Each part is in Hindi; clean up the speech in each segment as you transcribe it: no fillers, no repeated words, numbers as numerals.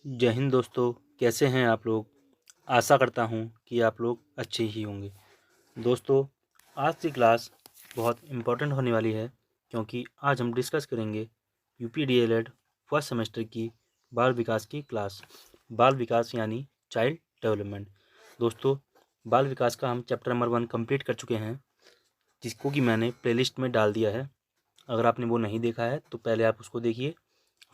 जय हिंद दोस्तों, कैसे हैं आप लोग। आशा करता हूं कि आप लोग अच्छे ही होंगे। दोस्तों, आज की क्लास बहुत इम्पोर्टेंट होने वाली है क्योंकि आज हम डिस्कस करेंगे यूपी डीएलएड फर्स्ट सेमेस्टर की बाल विकास की क्लास। बाल विकास यानी चाइल्ड डेवलपमेंट। दोस्तों, बाल विकास का हम चैप्टर नंबर 1 कंप्लीट कर चुके हैं, जिसको कि मैंने प्लेलिस्ट में डाल दिया है। अगर आपने वो नहीं देखा है तो पहले आप उसको देखिए,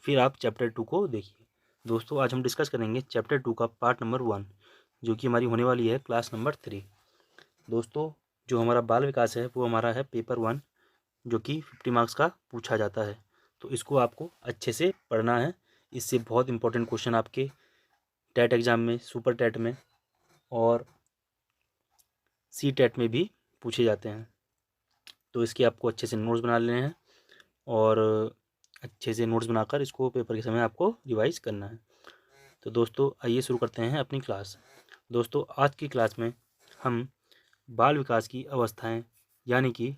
फिर आप चैप्टर 2 को देखिए। दोस्तों, आज हम डिस्कस करेंगे चैप्टर 2 का पार्ट नंबर 1, जो कि हमारी होने वाली है क्लास नंबर 3। दोस्तों, जो हमारा बाल विकास है वो हमारा है पेपर 1, जो कि 50 मार्क्स का पूछा जाता है। तो इसको आपको अच्छे से पढ़ना है। इससे बहुत इंपॉर्टेंट क्वेश्चन आपके टेट एग्ज़ाम में, सुपर टेट में और सी टेट में भी पूछे जाते हैं। तो इसके आपको अच्छे से नोट्स बना लेने हैं और अच्छे से नोट्स बनाकर इसको पेपर के समय आपको रिवाइज करना है। तो दोस्तों, आइए शुरू करते हैं अपनी क्लास। दोस्तों, आज की क्लास में हम बाल विकास की अवस्थाएं यानी कि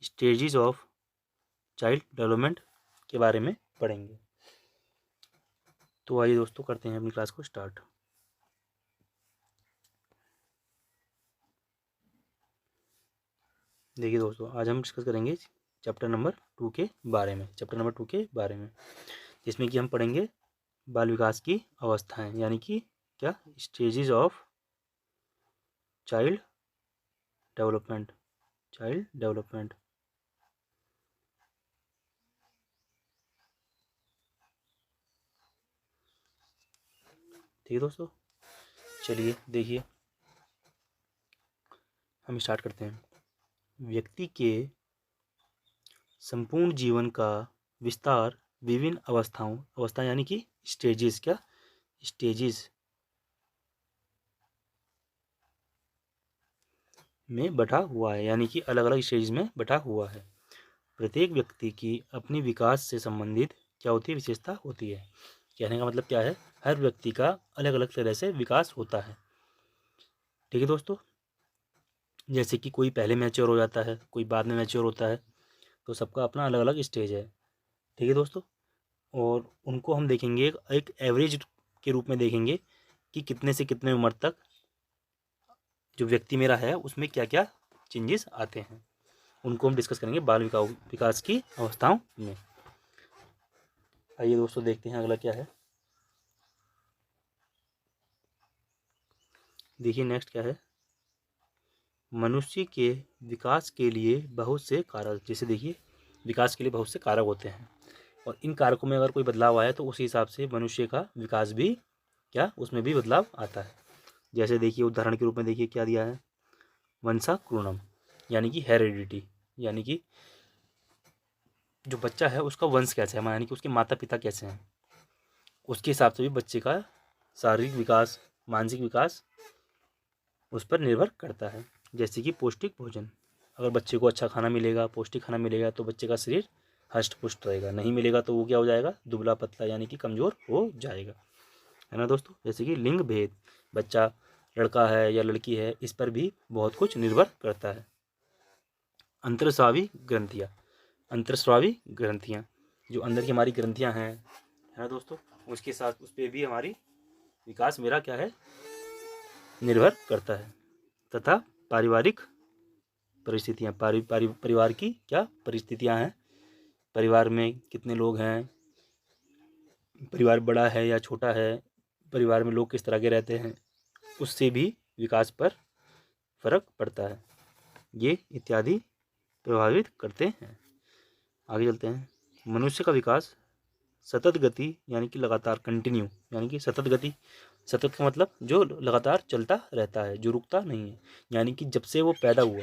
स्टेजेस ऑफ चाइल्ड डेवलपमेंट के बारे में पढ़ेंगे। तो आइए दोस्तों, करते हैं अपनी क्लास को स्टार्ट। देखिए दोस्तों, आज हम डिस्कस करेंगे चैप्टर नंबर 2 के बारे में, जिसमें कि हम पढ़ेंगे बाल विकास की अवस्थाएं यानी कि क्या, स्टेजेस ऑफ चाइल्ड डेवलपमेंट। ठीक है दोस्तों, चलिए देखिए, हम स्टार्ट करते हैं। व्यक्ति के संपूर्ण जीवन का विस्तार विभिन्न अवस्था यानी कि स्टेजेस में बटा हुआ है, यानी कि अलग अलग स्टेज में बटा हुआ है। प्रत्येक व्यक्ति की अपनी विकास से संबंधित क्या होती है, विशेषता होती है। कहने का मतलब क्या है, हर व्यक्ति का अलग अलग तरह से विकास होता है। ठीक है दोस्तों, जैसे कि कोई पहले मैच्योर हो जाता है, कोई बाद में मैच्योर होता है, तो सबका अपना अलग अलग स्टेज है। ठीक है दोस्तों, और उनको हम देखेंगे एक एवरेज के रूप में देखेंगे कि कितने से कितने उम्र तक जो व्यक्ति मेरा है उसमें क्या क्या चेंजेस आते हैं। उनको हम डिस्कस करेंगे बाल विकास की अवस्थाओं में। आइए दोस्तों, देखते हैं अगला क्या है। देखिए नेक्स्ट क्या है, मनुष्य के विकास के लिए बहुत से कारक। जैसे देखिए, विकास के लिए बहुत से कारक होते हैं और इन कारकों में अगर कोई बदलाव आए तो उसी हिसाब से मनुष्य का विकास भी क्या, उसमें भी बदलाव आता है। जैसे देखिए, उदाहरण के रूप में देखिए क्या दिया है, वंशानुक्रमण यानी कि हेरिडिटी, यानी कि जो बच्चा है उसका वंश कैसे है, यानी कि उसके माता पिता कैसे हैं, उसके हिसाब से भी बच्चे का शारीरिक विकास, मानसिक विकास उस पर निर्भर करता है। जैसे कि पौष्टिक भोजन, अगर बच्चे को अच्छा खाना मिलेगा, पौष्टिक खाना मिलेगा तो बच्चे का शरीर हष्ट पुष्ट रहेगा। नहीं मिलेगा तो वो क्या हो जाएगा, दुबला पतला यानी कि कमज़ोर हो जाएगा, है ना दोस्तों। जैसे कि लिंग भेद, बच्चा लड़का है या लड़की है, इस पर भी बहुत कुछ निर्भर करता है। अंतरस्रावी ग्रंथियाँ, जो अंदर की हमारी ग्रंथियाँ हैं, है ना दोस्तों, उसके साथ उस पर भी हमारी विकास मेरा क्या है, निर्भर करता है। तथा पारिवारिक परिस्थितियाँ, परिवार की क्या परिस्थितियाँ हैं, परिवार में कितने लोग हैं, परिवार बड़ा है या छोटा है, परिवार में लोग किस तरह के रहते हैं, उससे भी विकास पर फर्क पड़ता है। ये इत्यादि प्रभावित करते हैं। आगे चलते हैं। मनुष्य का विकास सतत गति यानी कि लगातार, कंटिन्यू यानी कि सतत गति। सतत का मतलब जो लगातार चलता रहता है, जो रुकता नहीं है, यानी कि जब से वो पैदा हुआ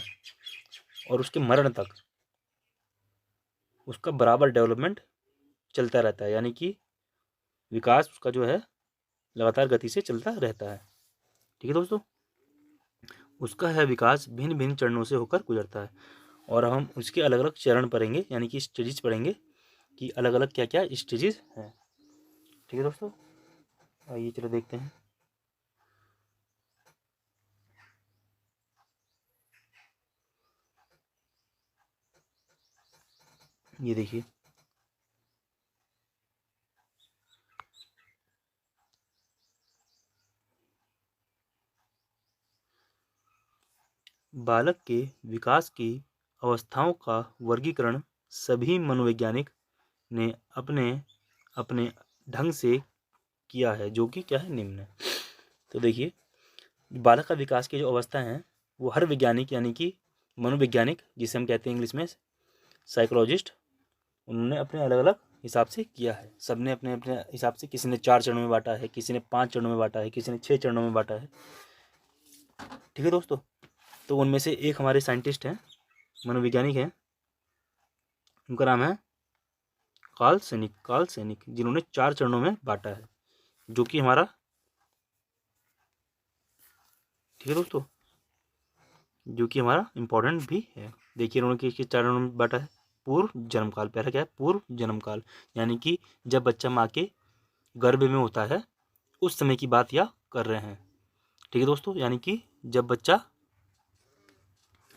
और उसके मरण तक उसका बराबर डेवलपमेंट चलता रहता है, यानी कि विकास उसका जो है लगातार गति से चलता रहता है। ठीक है दोस्तों, उसका है विकास भिन्न भिन्न चरणों से होकर गुजरता है और हम उसके अलग अलग चरण पढ़ेंगे, यानी कि स्टेजेस पढ़ेंगे कि अलग अलग क्या क्या स्टेजेस हैं। ठीक है दोस्तों, आइए चलो देखते हैं। ये देखिए, बालक के विकास की अवस्थाओं का वर्गीकरण सभी मनोवैज्ञानिक ने अपने अपने ढंग से किया है, जो कि क्या है, निम्न है। तो देखिए, बालक का विकास की जो अवस्था है वो हर वैज्ञानिक यानी कि मनोवैज्ञानिक, जिसे हम कहते हैं इंग्लिश में साइकोलॉजिस्ट, उन्होंने अपने अलग अलग हिसाब से किया है। सबने अपने अपने हिसाब से, किसी ने 4 चरणों में बांटा है, किसी ने 5 चरणों में बांटा है, किसी ने 6 चरणों में बांटा है। ठीक है दोस्तों, तो उनमें से एक हमारे साइंटिस्ट हैं, मनोवैज्ञानिक हैं, उनका नाम है कार्ल सैनिक, जिन्होंने 4 चरणों में बांटा है, जो कि हमारा, ठीक है दोस्तों, जो कि हमारा इम्पोर्टेंट भी है। देखिए उन्होंने किस चरणों में बांटा है। पूर्व जन्म काल, पहला क्या है, पूर्व जन्म काल, यानी कि जब बच्चा माँ के गर्भ में होता है उस समय की बात यह कर रहे हैं। ठीक है दोस्तों, यानी कि जब बच्चा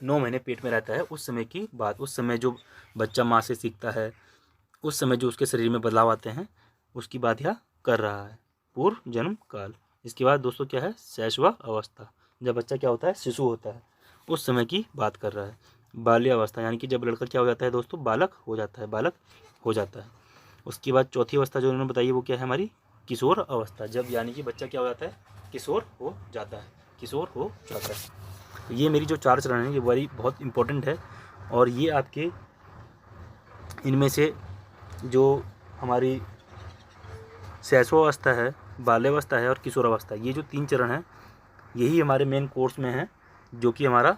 9 महीने पेट में रहता है उस समय की बात, उस समय जो बच्चा माँ से सीखता है, उस समय जो उसके शरीर में बदलाव आते हैं, उसकी बात यह कर रहा है, पूर्व जन्म काल। इसके बाद दोस्तों क्या है, शैशव अवस्था, जब बच्चा क्या होता है, शिशु होता है, उस समय की बात कर रहा है। बाल्य अवस्था, यानी कि जब लड़का क्या हो जाता है दोस्तों, बालक हो जाता है, बालक हो जाता है। उसके बाद चौथी अवस्था जो उन्होंने बताई वो क्या है हमारी, किशोर अवस्था, जब यानी कि बच्चा क्या हो जाता है, किशोर हो जाता है, किशोर हो जाता है। ये मेरी जो 4 चरण हैं ये बड़ी बहुत इंपॉर्टेंट है, और ये आपके इनमें से जो हमारी शैशवावस्था है, बाल्यावस्था है और किशोरावस्था, ये जो 3 चरण हैं यही हमारे मेन कोर्स में है, जो कि हमारा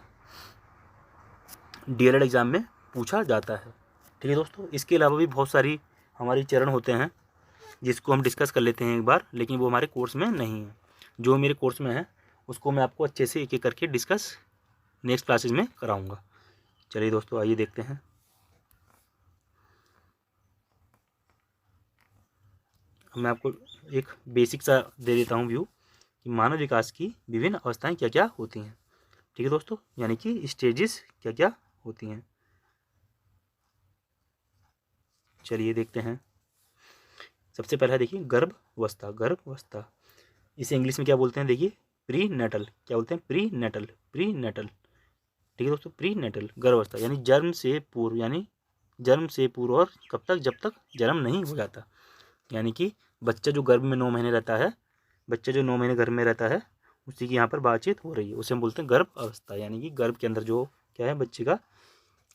डीएलएड एग्ज़ाम में पूछा जाता है। ठीक है दोस्तों, इसके अलावा भी बहुत सारी हमारी चरण होते हैं जिसको हम डिस्कस कर लेते हैं एक बार, लेकिन वो हमारे कोर्स में नहीं है। जो मेरे कोर्स में है उसको मैं आपको अच्छे से एक एक करके डिस्कस नेक्स्ट क्लासेज में कराऊंगा। चलिए दोस्तों, आइए देखते हैं। मैं आपको एक बेसिक सा दे देता हूँ व्यू कि मानव विकास की विभिन्न अवस्थाएं क्या क्या होती हैं। ठीक है दोस्तों, यानी कि स्टेजेस क्या क्या होती हैं। चलिए देखते हैं। सबसे पहला देखिए गर्भावस्था, इसे इंग्लिश में क्या बोलते हैं, देखिए प्री नेटल, क्या बोलते हैं, प्री नेटल, प्री नेटल। ठीक है दोस्तों, प्री नेटल गर्भावस्था, यानी जन्म से पूर्व, यानी जन्म से पूर्व और कब तक, जब तक जन्म नहीं हो जाता, यानी कि बच्चा जो गर्भ में 9 महीने रहता है, बच्चा जो 9 महीने गर्भ में रहता है उसी की यहाँ पर बातचीत हो रही है, उसे हम बोलते हैं गर्भ अवस्था, यानी कि गर्भ के अंदर जो क्या है, बच्चे का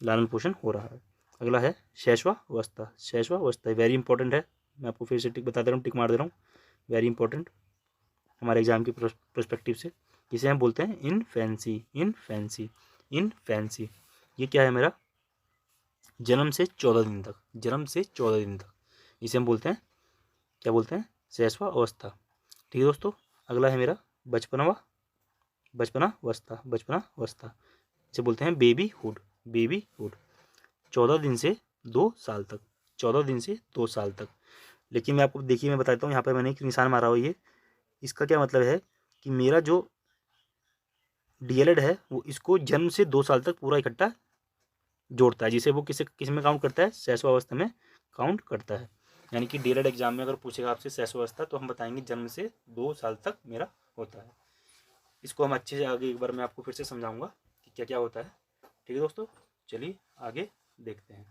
लालन पोषण हो रहा है। अगला है शैशवावस्था, शैशवावस्था वेरी इंपॉर्टेंट है, मैं आपको फिर से टिक बता दे रहा हूँ, टिक मार दे रहा हूँ, वेरी इंपॉर्टेंट हमारे एग्जाम के पर्सपेक्टिव से। इसे हम बोलते हैं इनफेंसी, इनफेंसी, इनफेंसी। ये क्या है मेरा, जन्म से 14 दिन तक, जन्म से 14 दिन तक, इसे हम बोलते हैं, क्या बोलते हैं, शैशवा अवस्था। ठीक है दोस्तों, अगला है मेरा बचपनावस्था, बचपनावस्था, इसे बोलते हैं बेबीहुड, बेबीहुड, 14 दिन से 2 साल तक, 14 दिन से 2 साल तक। लेकिन मैं आपको देखिए, मैं बताता हूँ, यहाँ पर मैंने एक निशान मारा हुआ, ये इसका क्या मतलब है कि मेरा जो डीएलएड है वो इसको जन्म से 2 साल तक पूरा इकट्ठा जोड़ता है, जिसे वो किस में काउंट करता है, शैशवावस्था में काउंट करता है। यानी कि डीएलएड एग्जाम में अगर पूछेगा आपसे शैशवावस्था, तो हम बताएंगे जन्म से 2 साल तक मेरा होता है। इसको हम अच्छे से आगे एक बार मैं आपको फिर से समझाऊंगा कि क्या क्या होता है। ठीक है दोस्तों, चलिए आगे देखते हैं।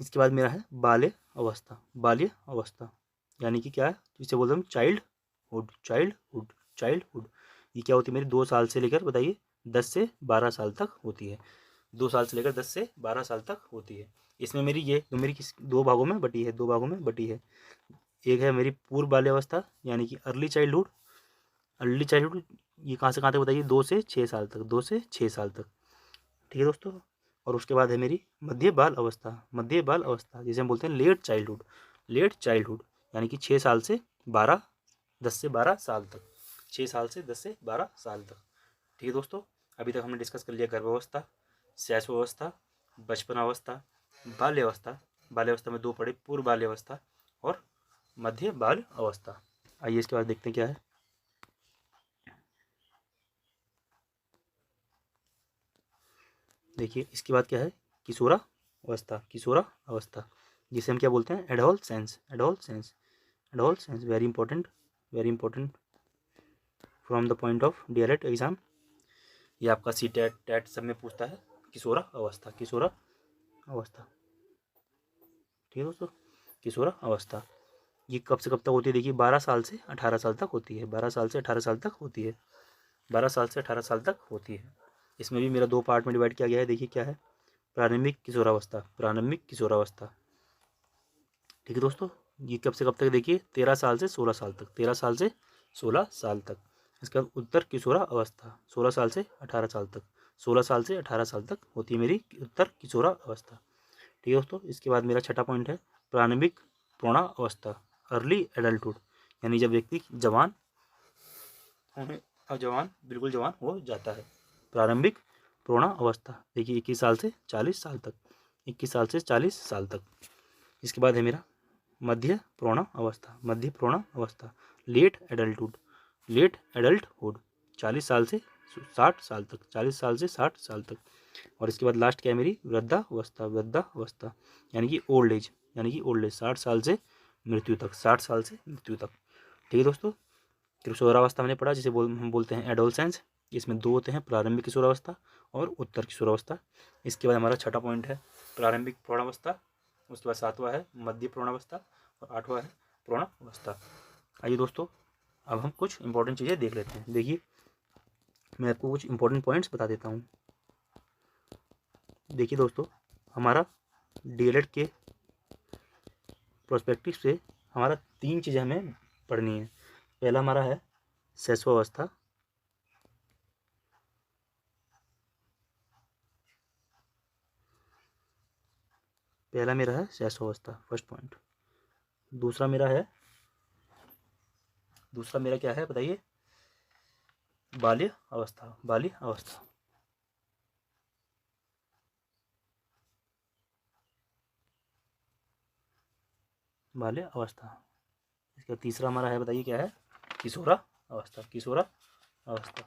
इसके बाद मेरा है बाल्य अवस्था, बाल्य अवस्था, यानी कि क्या है, इसे बोलते हैं चाइल्डहुड, चाइल्डहुड, चाइल्डहुड। ये क्या होती है मेरी, 2 साल से लेकर बताइए 10 से 12 साल तक होती है, 2 साल से लेकर 10 से 12 साल तक होती है। इसमें मेरी ये तो मेरी किस 2 भागों में बटी है, 2 भागों में बटी है। एक है मेरी पूर्व बाल्यावस्था, यानी कि अर्ली चाइल्डहुड, अर्ली चाइल्डहुड ये कहाँ से कहाँ तक बताइए, 2 से 6 साल तक, 2 से 6 साल तक। ठीक है दोस्तों, और उसके बाद है मेरी मध्य बाल अवस्था, मध्य बाल अवस्था, जिसे हम बोलते हैं लेट चाइल्डहुड, लेट चाइल्डहुड, यानी कि 6 साल से 12, 10 से 12 साल तक, 6 साल से 10 से 12 साल तक। ठीक है दोस्तों, अभी तक हमने डिस्कस कर लिया गर्भावस्था, शैशवावस्था, बचपनावस्था, बाल्यावस्था, बाल्यावस्था में 2 पड़े, पूर्व बाल्यावस्था और मध्य बाल अवस्था। आइए इसके बाद देखते हैं क्या है। देखिए इसके बाद क्या है, किशोरा अवस्था, किशोरा अवस्था, जिसे हम क्या बोलते हैं, adolescence, adolescence, adolescence very important, very important from the point of DLED exam. ये आपका CTET टेट सब में पूछता है, किशोरा अवस्था, किशोरा अवस्था। ठीक है दोस्तों, किशोरा अवस्था ये कब से कब तक होती है? देखिए 12 साल से 18 साल तक होती है, 12 साल से 18 साल तक होती है, 12 साल से 18 साल तक होती है। इसमें भी मेरा 2 पार्ट में डिवाइड किया गया है। देखिए क्या है, प्रारंभिक किशोरावस्था, प्रारंभिक किशोरावस्था। ठीक है दोस्तों, ये कब से कब तक? देखिए 13 साल से 16 साल तक, 13 साल से 16 साल तक। इसका उत्तर किशोरा अवस्था 16 साल से 18 साल तक, 16 साल से 18 साल तक होती है मेरी उत्तर किशोरा अवस्था। ठीक है दोस्तों, इसके बाद मेरा छठा पॉइंट है प्रारंभिक प्रौढ़ा अवस्था, अर्ली एडल्टहुड, यानी जब व्यक्ति जवान बिल्कुल जवान हो जाता है। प्रारंभिक प्रौढ़ा अवस्था देखिए 21 साल से 40 साल तक, 21 साल से 40 साल तक। इसके बाद है मेरा मध्य प्रौढ़ा अवस्था, मध्य प्रौढ़ा अवस्था, लेट एडल्टहुड, लेट एडल्टहुड, 40 साल से 60 साल तक, 40 साल से 60 साल तक। और इसके बाद लास्ट क्या है मेरी वृद्धावस्था, वृद्धावस्था यानी कि ओल्ड एज, यानी कि ओल्ड एज 60 साल से मृत्यु तक, 60 साल से मृत्यु तक। ठीक है दोस्तों, किशोरावस्था मैंने पढ़ा, जिसे हम बोलते हैं एडोलसेंस। इसमें 2 होते हैं, प्रारंभिक किशोरावस्था और उत्तर किशोरावस्था। इसके बाद हमारा छठा पॉइंट है प्रारंभिक प्रौढ़ावस्था, उसके बाद 7वां है मध्य प्रौढ़ावस्था और 8वां है प्रौढ़ावस्था। आइए दोस्तों, अब हम कुछ इंपॉर्टेंट चीज़ें देख लेते हैं। देखिए मैं आपको कुछ इंपॉर्टेंट पॉइंट्स बता देता हूँ। देखिए दोस्तों, हमारा DLED के प्रोस्पेक्टिव से हमारा 3 चीज़ें हमें पढ़नी है। पहला हमारा है शैशवावस्था, पहला मेरा है शैशवावस्था, फर्स्ट पॉइंट। दूसरा मेरा क्या है बताइए? बाल्य अवस्था, बाल्य अवस्था। बाल्य अवस्था। इसका तीसरा हमारा है, बताइए क्या है? किशोरा अवस्था, किशोरा अवस्था।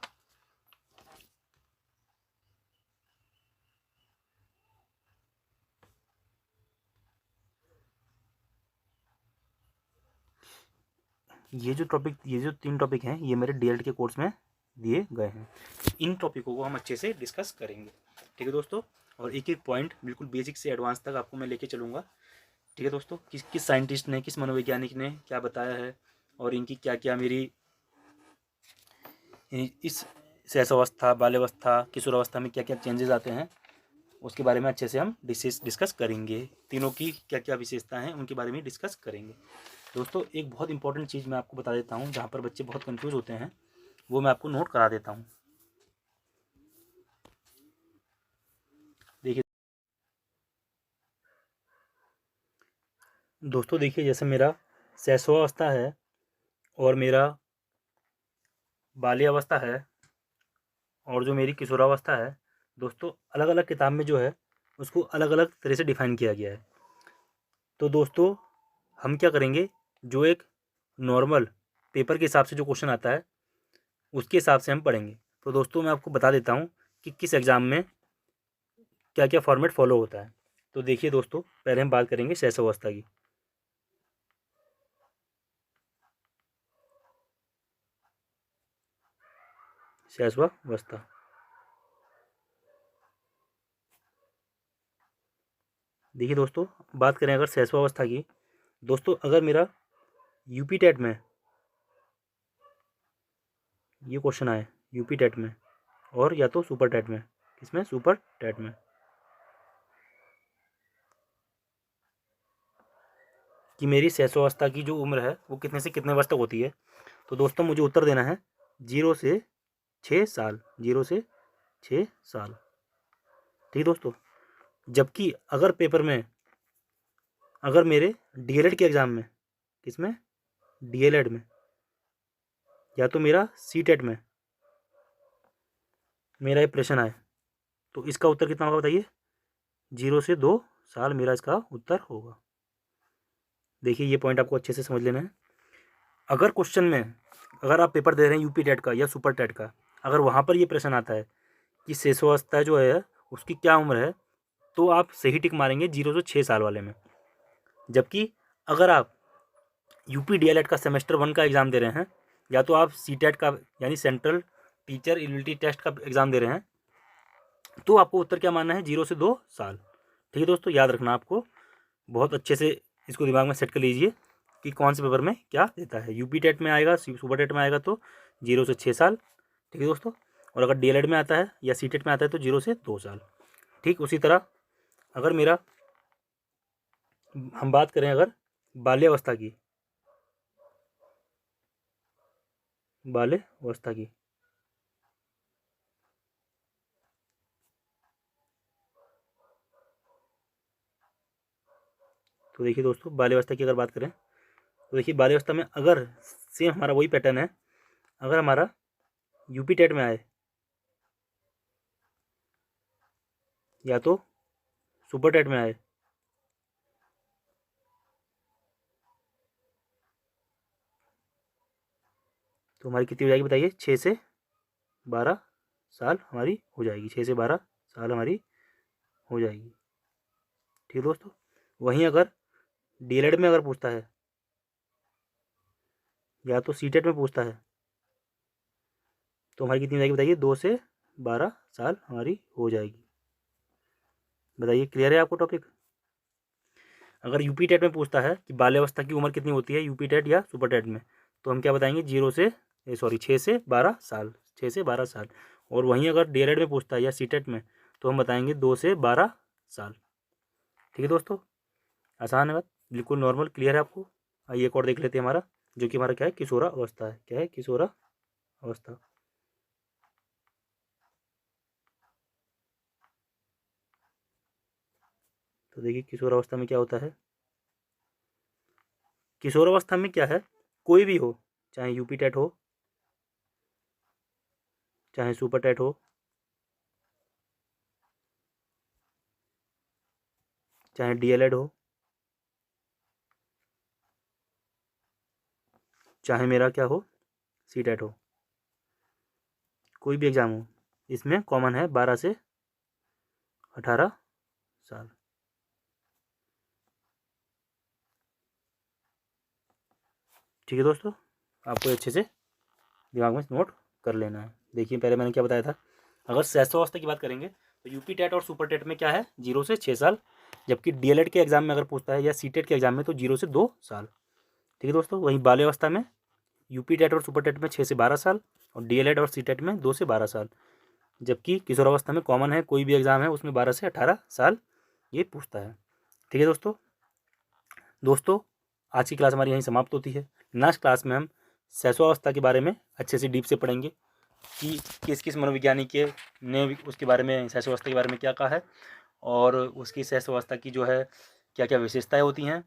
ये जो 3 टॉपिक हैं ये मेरे DLED के कोर्स में दिए गए हैं। इन टॉपिकों को हम अच्छे से डिस्कस करेंगे। ठीक है दोस्तों, और एक एक पॉइंट बिल्कुल बेसिक से एडवांस तक आपको मैं लेके चलूँगा। ठीक है दोस्तों, किस साइंटिस्ट ने, किस मनोवैज्ञानिक ने क्या बताया है और इनकी क्या क्या मेरी इस शैशवावस्था, बाल्यावस्था, किशोरावस्था में क्या क्या चेंजेस आते हैं, उसके बारे में अच्छे से हम डिस्कस करेंगे। तीनों की क्या क्या विशेषता हैं उनके बारे में डिस्कस करेंगे। दोस्तों एक बहुत इंपॉर्टेंट चीज़ मैं आपको बता देता हूँ, जहाँ पर बच्चे बहुत कंफ्यूज होते हैं, वो मैं आपको नोट करा देता हूँ। देखिए दोस्तों, देखिए जैसे मेरा शैशवावस्था है और मेरा बाल्यावस्था है और जो मेरी किशोरावस्था है, दोस्तों अलग अलग किताब में जो है उसको अलग अलग तरह से डिफाइन किया गया है। तो दोस्तों हम क्या करेंगे, जो एक नॉर्मल पेपर के हिसाब से जो क्वेश्चन आता है उसके हिसाब से हम पढ़ेंगे। तो दोस्तों मैं आपको बता देता हूँ कि किस एग्ज़ाम में क्या क्या फॉर्मेट फॉलो होता है। तो देखिए दोस्तों, पहले हम बात करेंगे शैशवावस्था की। शैशवावस्था, देखिए दोस्तों बात करें अगर शैशवावस्था की, दोस्तों अगर मेरा यूपी टेट में ये क्वेश्चन आए, यूपी टेट में और या तो सुपर टेट में, किसमें? सुपर टेट में, कि मेरी शैशवावस्था की जो उम्र है वो कितने से कितने वर्ष तक होती है, तो दोस्तों मुझे उत्तर देना है 0 से 6 साल, 0 से 6 साल। ठीक दोस्तों, जबकि अगर पेपर में, अगर मेरे DLED के एग्ज़ाम में, किसमें? DLED में, या तो मेरा CTET में मेरा ये प्रश्न आए, तो इसका उत्तर कितना होगा बताइए? 0 से 2 साल मेरा इसका उत्तर होगा। देखिए ये पॉइंट आपको अच्छे से समझ लेना है। अगर क्वेश्चन में, अगर आप पेपर दे रहे हैं यूपी टेट का या सुपर टेट का, अगर वहाँ पर ये प्रश्न आता है कि शैशवावस्था जो है उसकी क्या उम्र है, तो आप सही टिक मारेंगे 0 से 6 साल वाले में। जबकि अगर आप यूपी DLED का सेमेस्टर 1 का एग्ज़ाम दे रहे हैं या तो आप सीटेट का यानी सेंट्रल टीचर एलिजिबिलिटी टेस्ट का एग्ज़ाम दे रहे हैं, तो आपको उत्तर क्या मानना है, 0 से 2 साल। ठीक है दोस्तों, याद रखना आपको, बहुत अच्छे से इसको दिमाग में सेट कर लीजिए कि कौन से पेपर में क्या देता है। यूपी टेट में आएगा, सुपर टेट में आएगा तो 0 से 6 साल। ठीक है दोस्तों, और अगर डीएलएड में आता है या सीटेट में आता है तो 0 से 2 साल। ठीक उसी तरह अगर मेरा हम बात करें अगर बाल्यावस्था की, बाल्यावस्था की, तो देखिए दोस्तों, बाल्यावस्था की अगर बात करें तो देखिए बाल्यावस्था में अगर सेम हमारा वही पैटर्न है, अगर हमारा यूपी टेट में आए या तो सुपर टेट में आए, तो हमारी कितनी हो जाएगी बताइए, 6 से 12 साल हमारी हो जाएगी, 6 से 12 साल हमारी हो जाएगी। ठीक है दोस्तों, वहीं अगर डीएलएड में अगर पूछता है या तो सीटेट में पूछता है तो हमारी कितनी हो जाएगी बताइए, 2 से 12 साल हमारी हो जाएगी। बताइए, क्लियर है आपको टॉपिक। अगर यूपी टेट में पूछता है कि बाल्यावस्था की उम्र कितनी होती है यूपी टेट या सुपर टेट में, तो हम क्या बताएंगे, 6 से 12 साल, 6 से 12 साल। और वहीं अगर डीएलएड में पूछता है या सीटेट में तो हम बताएंगे 2 से 12 साल। ठीक है दोस्तों, आसान है बात, बिल्कुल नॉर्मल, क्लियर है आपको। आइए एक और देख लेते हैं हमारा, जो कि हमारा क्या है, किशोरा अवस्था है। क्या है, किशोरा अवस्था। तो देखिए किशोर अवस्था में क्या होता है, किशोर अवस्था में क्या है, कोई भी हो, चाहे यूपी टेट हो, चाहे सुपर टेट हो, चाहे डीएलएड हो, चाहे मेरा क्या हो, सीटेट हो, कोई भी एग्ज़ाम हो, इसमें कॉमन है 12 से 18 साल। ठीक है दोस्तों, आपको अच्छे से दिमाग में नोट कर लेना है। देखिए पहले मैंने क्या बताया था, अगर शैशवावस्था की बात करेंगे तो यूपी टेट और सुपर टेट में क्या है, 0 से 6 साल, जबकि डीएलएड के एग्जाम में अगर पूछता है या सीटेट के एग्जाम में तो 0 से 2 साल। ठीक है दोस्तों, वहीं बाल्यावस्था में यूपी टेट और सुपर टेट में 6 से 12 साल और डीएलएड और सीटेट में 2 से 12 साल, जबकि किशोरावस्था में कॉमन है, कोई भी एग्जाम है उसमें 12 से 18 साल ये पूछता है। ठीक है दोस्तों आज की क्लास हमारी यहीं समाप्त होती है। नेक्स्ट क्लास में हम शैशवावस्था के बारे में अच्छे से डीप से पढ़ेंगे कि किस किस मनोविज्ञानी के ने उसके बारे में, शैशवावस्था के बारे में क्या कहा है, और उसकी शैशवावस्था की जो है क्या क्या विशेषताएं होती हैं,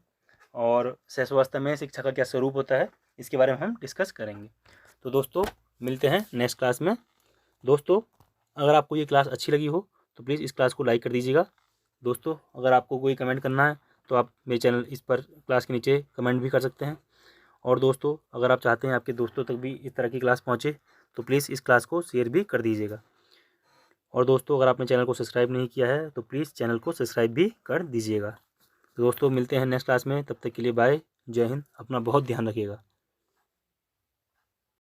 और शैशवावस्था में शिक्षा का क्या स्वरूप होता है, इसके बारे में हम डिस्कस करेंगे। तो दोस्तों मिलते हैं नेक्स्ट क्लास में। दोस्तों अगर आपको ये क्लास अच्छी लगी हो तो प्लीज़ इस क्लास को लाइक कर दीजिएगा। दोस्तों अगर आपको कोई कमेंट करना है तो आप मेरे चैनल इस पर क्लास के नीचे कमेंट भी कर सकते हैं। और दोस्तों अगर आप चाहते हैं आपके दोस्तों तक भी इस तरह की क्लास पहुंचे तो प्लीज़ इस क्लास को शेयर भी कर दीजिएगा। और दोस्तों अगर आपने चैनल को सब्सक्राइब नहीं किया है तो प्लीज़ चैनल को सब्सक्राइब भी कर दीजिएगा। तो दोस्तों मिलते हैं नेक्स्ट क्लास में, तब तक के लिए बाय, जय हिंद, अपना बहुत ध्यान रखिएगा।